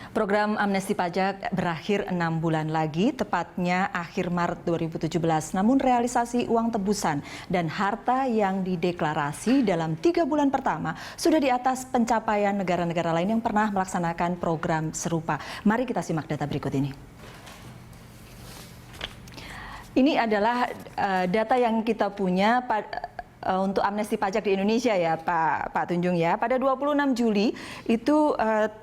Program amnesti pajak berakhir 6 bulan lagi, tepatnya akhir Maret 2017. Namun realisasi uang tebusan dan harta yang dideklarasi dalam 3 bulan pertama sudah di atas pencapaian negara-negara lain yang pernah melaksanakan program serupa. Mari kita simak data berikut ini. Ini adalah data yang kita punya untuk amnesti pajak di Indonesia ya Pak Tunjung ya. Pada 26 Juli itu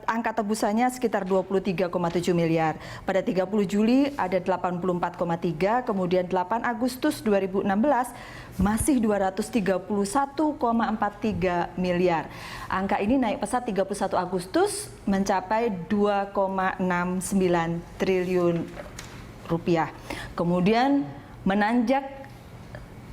angka tebusannya sekitar 23,7 miliar. Pada 30 Juli ada 84,3, kemudian 8 Agustus 2016 masih 231,43 miliar. Angka ini naik pesat 31 Agustus mencapai 2,69 triliun rupiah. Kemudian menanjak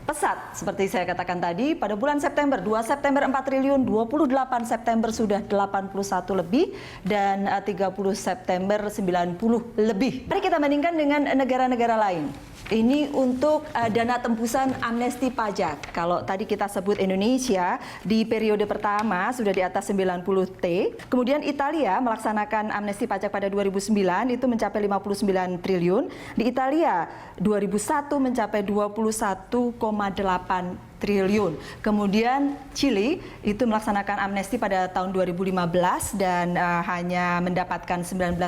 pesat, seperti saya katakan tadi, pada bulan September, 2 September 4 triliun, 28 September sudah 81 lebih, dan 30 September 90 lebih. Mari kita bandingkan dengan negara-negara lain. Ini untuk dana tembusan amnesti pajak. Kalau tadi kita sebut Indonesia, di periode pertama sudah di atas 90 T. Kemudian Italia melaksanakan amnesti pajak pada 2009, itu mencapai 59 triliun. Di Italia, 2001 mencapai 21,8 triliun. Kemudian Chili itu melaksanakan amnesti pada tahun 2015 dan hanya mendapatkan 19,7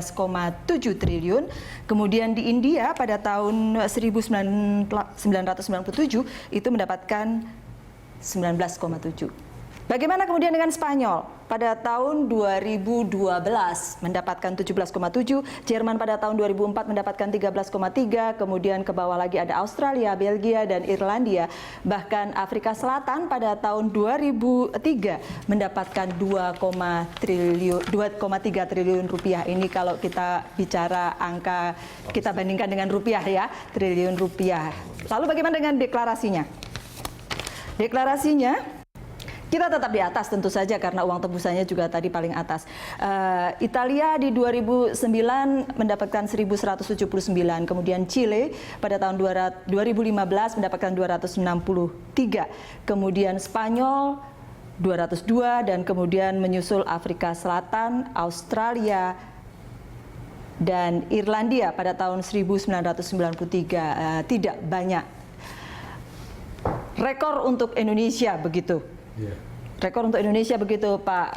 triliun. Kemudian di India pada tahun 1997 itu mendapatkan 19,7. Bagaimana kemudian dengan Spanyol? Pada tahun 2012 mendapatkan 17,7, Jerman pada tahun 2004 mendapatkan 13,3, kemudian ke bawah lagi ada Australia, Belgia, dan Irlandia. Bahkan Afrika Selatan pada tahun 2003 mendapatkan 2,3 triliun rupiah. Ini kalau kita bicara angka, kita bandingkan dengan rupiah ya, triliun rupiah. Lalu bagaimana dengan deklarasinya? Deklarasinya kita tetap di atas tentu saja karena uang tebusannya juga tadi paling atas. Italia di 2009 mendapatkan 1.179, kemudian Chile pada tahun 2015 mendapatkan 263, kemudian Spanyol 202, dan kemudian menyusul Afrika Selatan, Australia, dan Irlandia pada tahun 1993. Tidak banyak. Rekor untuk Indonesia begitu. Rekor untuk Indonesia begitu Pak.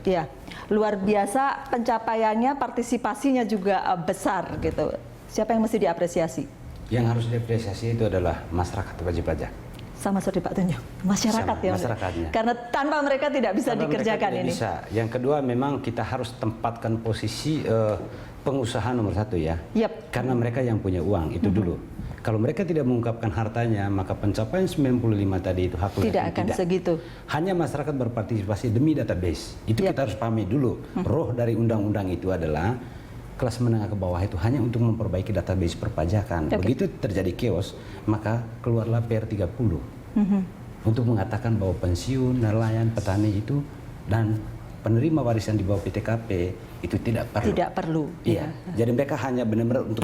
Ya, luar biasa pencapaiannya, partisipasinya juga besar gitu. Siapa yang mesti diapresiasi? Yang harus diapresiasi itu adalah masyarakat wajib pajak. Sama seperti Pak Tunjung, masyarakat ya. Masyarakatnya. Karena tanpa mereka tidak bisa dikerjakan ini. Bisa. Yang kedua memang kita harus tempatkan posisi pengusaha nomor 1 ya. Yep. Karena mereka yang punya uang itu dulu. Kalau mereka tidak mengungkapkan hartanya, maka pencapaian 95 tadi itu hak tidak akan segitu. Hanya masyarakat berpartisipasi demi database. Itu kita harus pahami dulu. Roh dari undang-undang itu adalah kelas menengah ke bawah itu hanya untuk memperbaiki database perpajakan. Begitu terjadi chaos, maka keluarlah PR30 untuk mengatakan bahwa pensiun, nelayan, petani itu dan penerima warisan di bawah PTKP itu tidak perlu. Tidak perlu. Iya. Jadi mereka hanya benar-benar untuk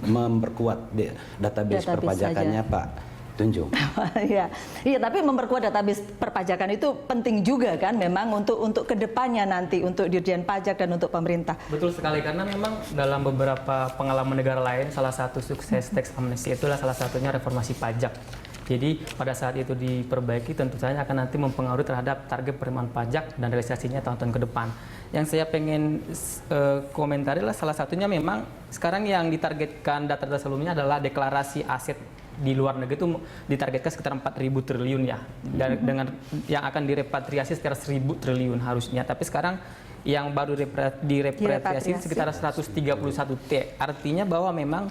memperkuat database perpajakannya saja. Pak Tunjung. Iya, tapi memperkuat database perpajakan itu penting juga kan, memang untuk kedepannya nanti untuk Dirjen Pajak dan untuk pemerintah. Betul sekali, karena memang dalam beberapa pengalaman negara lain, salah satu sukses teks amnesti itulah salah satunya reformasi pajak. Jadi pada saat itu diperbaiki tentu saja akan nanti mempengaruhi terhadap target penerimaan pajak dan realisasinya tahun-tahun ke depan. Yang saya pengen komentari adalah salah satunya memang sekarang yang ditargetkan data-data sebelumnya adalah deklarasi aset di luar negeri itu ditargetkan sekitar 4.000 triliun ya. Dan dengan yang akan direpatriasi sekitar 1.000 triliun harusnya. Tapi sekarang yang baru direpatriasi sekitar 131 T. Artinya bahwa memang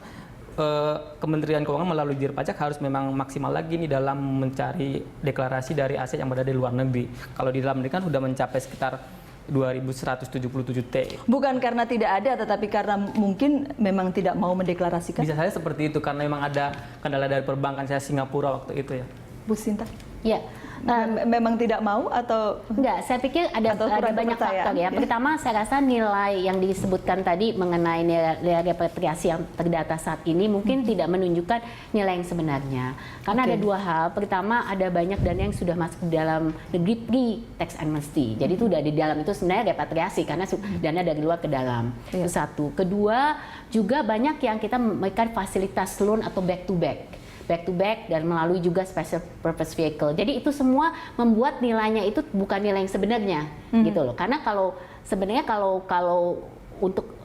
Kementerian Keuangan melalui Dirjen Pajak harus memang maksimal lagi nih dalam mencari deklarasi dari aset yang berada di luar negeri. Kalau di dalam negeri kan sudah mencapai sekitar 2.177 T. Bukan karena tidak ada, tetapi karena mungkin memang tidak mau mendeklarasikan. Bisa saja seperti itu karena memang ada kendala dari perbankan saya Singapura waktu itu ya. Bu Sinta? Ya, Memang tidak mau atau enggak, saya pikir ada kurang banyak kepercayaan, faktor ya. ya? Pertama, saya rasa nilai yang disebutkan tadi mengenai nilai repatriasi yang terdata saat ini mungkin tidak menunjukkan nilai yang sebenarnya. Karena ada dua hal. Pertama, ada banyak dana yang sudah masuk di dalam negeri pre-tax amnesty. Jadi itu udah di dalam itu sebenarnya repatriasi karena dana dari luar ke dalam. Itu satu. Kedua, juga banyak yang kita memberikan fasilitas loan atau back to back dan melalui juga special purpose vehicle. Jadi itu semua membuat nilainya itu bukan nilai yang sebenarnya gitu loh. Karena kalau sebenarnya kalau untuk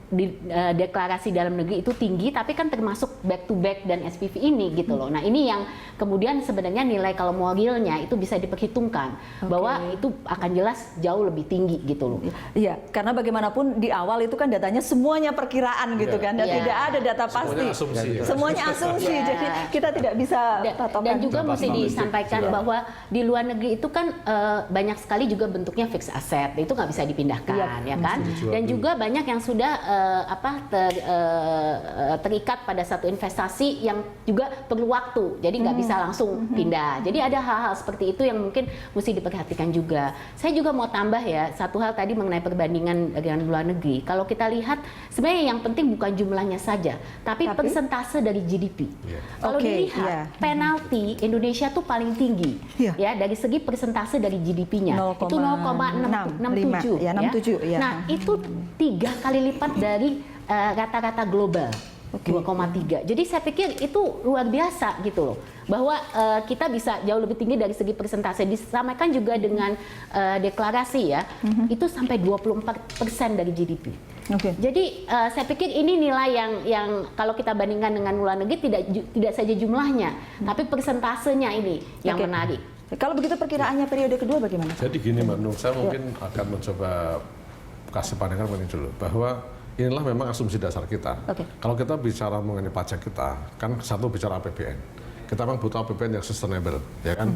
deklarasi dalam negeri itu tinggi, tapi kan termasuk back to back dan SPV ini gitu loh. Nah ini yang kemudian sebenarnya nilai kalau moralnya itu bisa diperhitungkan bahwa itu akan jelas jauh lebih tinggi gitu loh. Iya, karena bagaimanapun di awal itu kan datanya semuanya perkiraan gitu kan, dan tidak ada data pasti. Semuanya asumsi, jadi kita tidak bisa patokan. Dan juga mesti disampaikan bahwa di luar negeri itu kan banyak sekali juga bentuknya fixed asset, itu nggak bisa dipindahkan, ya kan? Dan juga banyak yang sudah terikat pada satu investasi yang juga perlu waktu, jadi nggak bisa langsung pindah. Jadi ada hal-hal seperti itu yang mungkin mesti diperhatikan juga. Saya juga mau tambah ya satu hal tadi mengenai perbandingan dengan luar negeri. Kalau kita lihat sebenarnya yang penting bukan jumlahnya saja, tapi persentase dari GDP. Kalau dilihat penalti Indonesia tuh paling tinggi ya dari segi persentase dari GDP-nya itu 0,67 ya. Nah itu 3 kali lipat dari rata-rata global 2,3. Jadi saya pikir itu luar biasa gitu loh. Bahwa kita bisa jauh lebih tinggi dari segi persentase. Disamakan juga dengan deklarasi ya. Itu sampai 24% dari GDP. Jadi saya pikir ini nilai yang kalau kita bandingkan dengan luar negeri tidak saja jumlahnya, tapi persentasenya ini yang menarik. Kalau begitu perkiraannya periode kedua bagaimana? Jadi gini Mbak Nung, saya mungkin akan mencoba kasih pandangan begini dulu, bahwa inilah memang asumsi dasar kita. Kalau kita bicara mengenai pajak kita, kan satu bicara APBN. Kita memang butuh APBN yang sustainable, ya kan,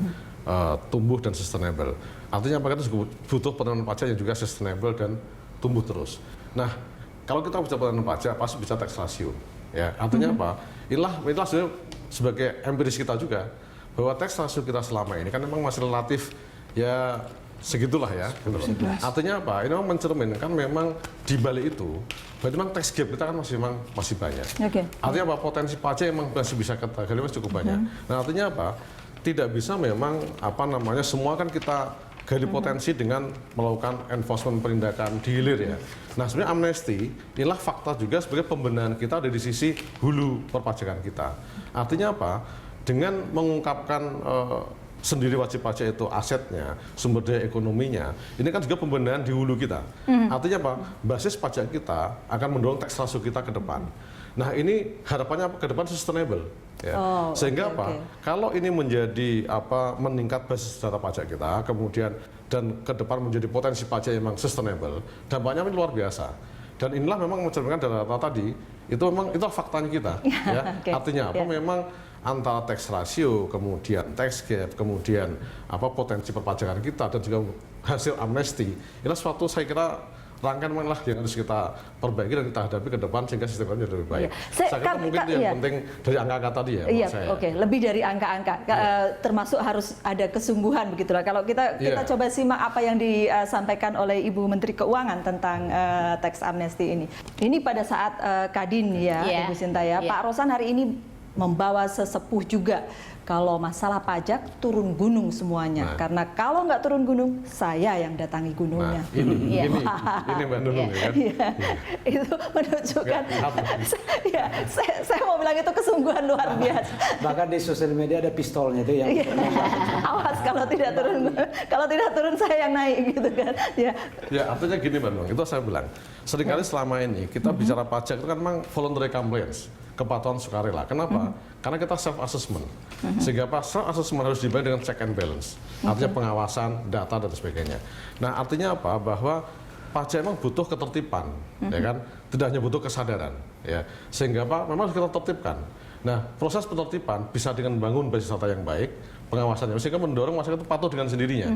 tumbuh dan sustainable. Artinya apa? Kita butuh penerimaan pajak yang juga sustainable dan tumbuh terus. Nah, kalau kita bicara penerimaan pajak, pasti bicara tax ratio. Ya, artinya apa? Inilah sebagai empiris kita juga, bahwa tax ratio kita selama ini kan memang masih relatif ya segitulah ya. Gitu. Artinya apa? Ini memang mencerminkan memang di balik itu, berarti memang tax gap kita kan masih banyak. Artinya apa? Potensi pajak memang masih bisa kita gali cukup banyak. Nah artinya apa? Tidak bisa memang semua kan kita gali potensi dengan melakukan enforcement penindakan di hilir ya. Nah sebenarnya amnesti inilah fakta juga sebagai pembenahan kita dari sisi hulu perpajakan kita. Artinya apa? Dengan mengungkapkan sendiri wajib pajak itu asetnya, sumber daya ekonominya, ini kan juga pembenahan di hulu kita. Artinya apa? Basis pajak kita akan mendorong tax ratio kita ke depan. Nah ini harapannya ke depan sustainable. Ya. Sehingga kalau ini menjadi meningkat basis data pajak kita, kemudian dan ke depan menjadi potensi pajak yang memang sustainable, dampaknya luar biasa. Dan inilah memang mencerminkan data tadi, itu memang itu faktanya kita. Ya. Artinya apa? Memang antara tax ratio, kemudian tax gap, kemudian potensi perpajakan kita dan juga hasil amnesti, ini suatu saya kira rangkaian memang yang harus kita perbaiki dan kita hadapi ke depan sehingga sistemnya lebih baik. Saya kira mungkin itu yang penting dari angka-angka tadi ya. Lebih dari angka-angka, termasuk harus ada kesungguhan begitulah. Kalau kita coba simak apa yang disampaikan oleh Ibu Menteri Keuangan tentang tax amnesty ini. Ini pada saat Kadin ya, Ibu Sinta ya. Pak Rosan hari ini membawa sesepuh juga kalau masalah pajak turun gunung semuanya, karena kalau nggak turun gunung saya yang datangi gunungnya. Ini Mbak Nunung ya kan? Itu menunjukkan saya mau bilang itu kesungguhan luar biasa. Bahkan di sosial media ada pistolnya itu yang awas kalau tidak turun saya yang naik gitu kan. Ya artinya gini Mbak Nunung, itu saya bilang seringkali selama ini kita bicara pajak itu kan memang voluntary compliance, kepatuhan sukarela. Kenapa? Karena kita self assessment. Sehingga self assessment harus dibayar dengan check and balance. Artinya pengawasan, data dan sebagainya. Nah, artinya apa? Bahwa pajak memang butuh ketertiban, ya kan? Tidak hanya butuh kesadaran, ya. Sehingga apa? Memang harus kita tertibkan. Nah, proses penertiban bisa dengan membangun basis data yang baik, pengawasannya, sehingga mendorong masyarakat itu patuh dengan sendirinya.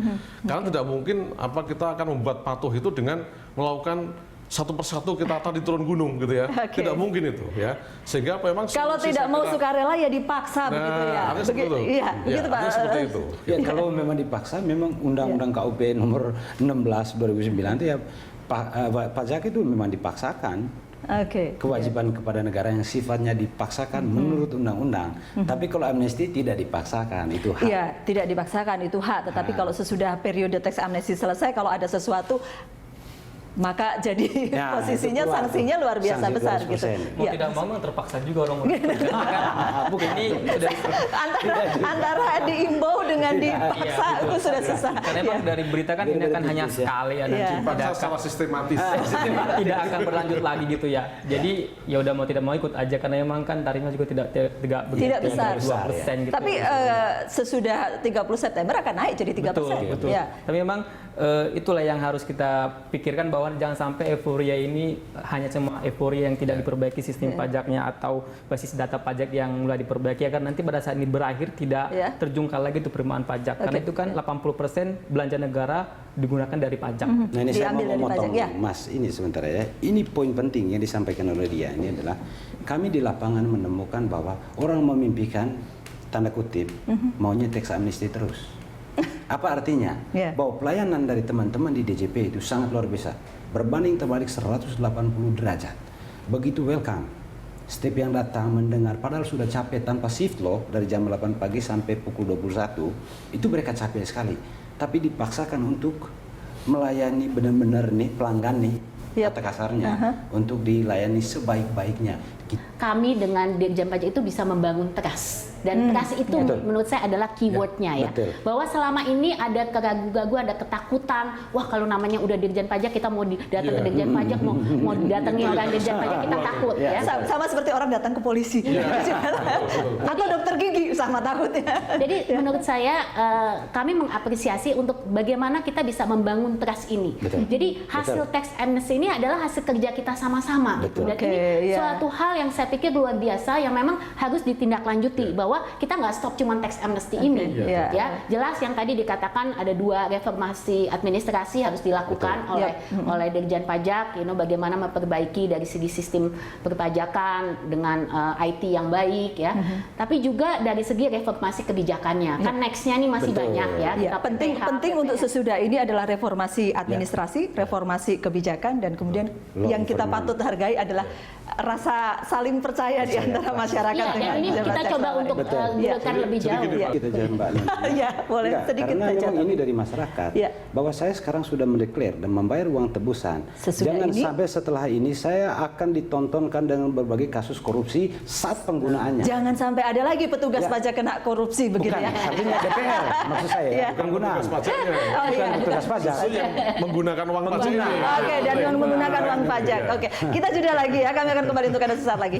Karena tidak mungkin kita akan membuat patuh itu dengan melakukan satu persatu kita tadi turun gunung gitu ya. Oke. Tidak mungkin itu ya. Sehingga memang Kalau solusi tidak mau kita- sukarela ya dipaksa begitu ya. artinya seperti itu. Iya, begitu Pak. artinya seperti itu. Ya kalau memang dipaksa, memang Undang-Undang KUP nomor 16 2009 itu ya pajak itu memang dipaksakan. Oke. Kewajiban kepada negara yang sifatnya dipaksakan menurut undang-undang. Tapi kalau amnesti tidak dipaksakan, itu hak. Iya, tidak dipaksakan itu hak. Tetapi kalau sesudah periode teks amnesti selesai, kalau ada sesuatu maka jadi Ya, posisinya itu keluar sanksinya tuh. luar biasa Sanksi besar 200%. gitu. Mau Iya. tidak mau memang terpaksa juga orang bukan ini sudah Antara diimbau dengan dipaksa Iya, itu sudah susah. karena memang Iya. dari berita kan ini akan hanya sekali ya, Iya. nanti Dipaksa tidak secara sistematis. tidak akan berlanjut lagi gitu ya. Jadi ya udah mau tidak mau ikut aja karena memang kan tarifnya juga tidak Tidak besar. 2% gitu. Tapi sesudah 30 September akan naik jadi 3%. Betul. Ya. Tapi memang itulah yang harus kita pikirkan bahwa jangan sampai euforia ini hanya cuma euforia yang tidak diperbaiki sistem pajaknya atau basis data pajak yang mulai diperbaiki agar nanti pada saat ini berakhir tidak terjungkal lagi itu penerimaan pajak. Karena itu kan 80% belanja negara digunakan dari pajak. Nah ini saya Diambil mau dari memotong, pajak, ya. Mas, ini sebentar ya. Ini poin penting yang disampaikan oleh dia. Ini adalah kami di lapangan menemukan bahwa orang memimpikan tanda kutip maunya teks amnesti terus. Apa artinya? Yeah. Bahwa pelayanan dari teman-teman di DJP itu sangat luar biasa. Berbanding terbalik 180 derajat. Begitu welcome. Setiap yang datang mendengar, padahal sudah capek tanpa shift loh, dari jam 8 pagi sampai pukul 21, itu mereka capek sekali. Tapi dipaksakan untuk melayani benar-benar nih pelanggan nih, kata kasarnya, untuk dilayani sebaik-baiknya. Kami dengan Dirjen Pajak itu bisa membangun trust. Dan trust itu Betul. menurut saya adalah keywordnya ya. betul. Bahwa selama ini ada keraguan-keraguan, ada ketakutan. Wah kalau namanya udah Dirjen Pajak, kita mau datang ke Dirjen Pajak, mau didatangi orang Dirjen Pajak, kita takut ya. Sama seperti orang datang ke polisi. Atau dokter gigi sama takutnya. Jadi menurut saya kami mengapresiasi untuk bagaimana kita bisa membangun trust ini. Betul. Jadi hasil tax amnesty ini adalah hasil kerja kita sama-sama. Betul. Dan Oke, ini iya. suatu hal yang saya pikir luar biasa yang memang harus ditindaklanjuti bahwa kita nggak stop cuma tax amnesty ini. Iya. Ya, jelas yang tadi dikatakan ada 2 reformasi administrasi harus dilakukan oleh Dirjen Pajak, bagaimana memperbaiki dari segi sistem perpajakan dengan IT yang baik ya. Tapi juga dari segi reformasi kebijakannya. Kan nextnya nih masih Betul. banyak ya. Ya, KPPH, penting untuk PPN. sesudah ini adalah reformasi administrasi, reformasi kebijakan, dan kemudian Law yang kita enforcement. patut hargai adalah rasa saling percaya di antara masyarakat. Iya, dan dengan ini Dirjen kita Pajak coba selama untuk ini. gulirkan lebih Sedikit jauh. ya, Iya. Kita jangan Mbak Nanti. Ya, boleh Enggak, sedikit karena saja. memang ini dari masyarakat Ya. bahwa saya sekarang sudah mendeklar dan membayar uang tebusan. Sesudah Jangan ini? sampai setelah ini saya akan ditontonkan dengan berbagai kasus korupsi saat penggunaannya. Jangan sampai ada lagi petugas Ya. pajak kena korupsi begitu Bukan, ya. artinya DPR maksud saya, Iya. bukan gunaan. Tugas pajaknya. Oh iya. Bukan petugas pajak. Itu yang menggunakan uang pajak ini. Oke, dan yang menggunakan uang pajak. Oke, kita jeda lagi ya. Kami akan kembali untuk Anda sesaat lagi.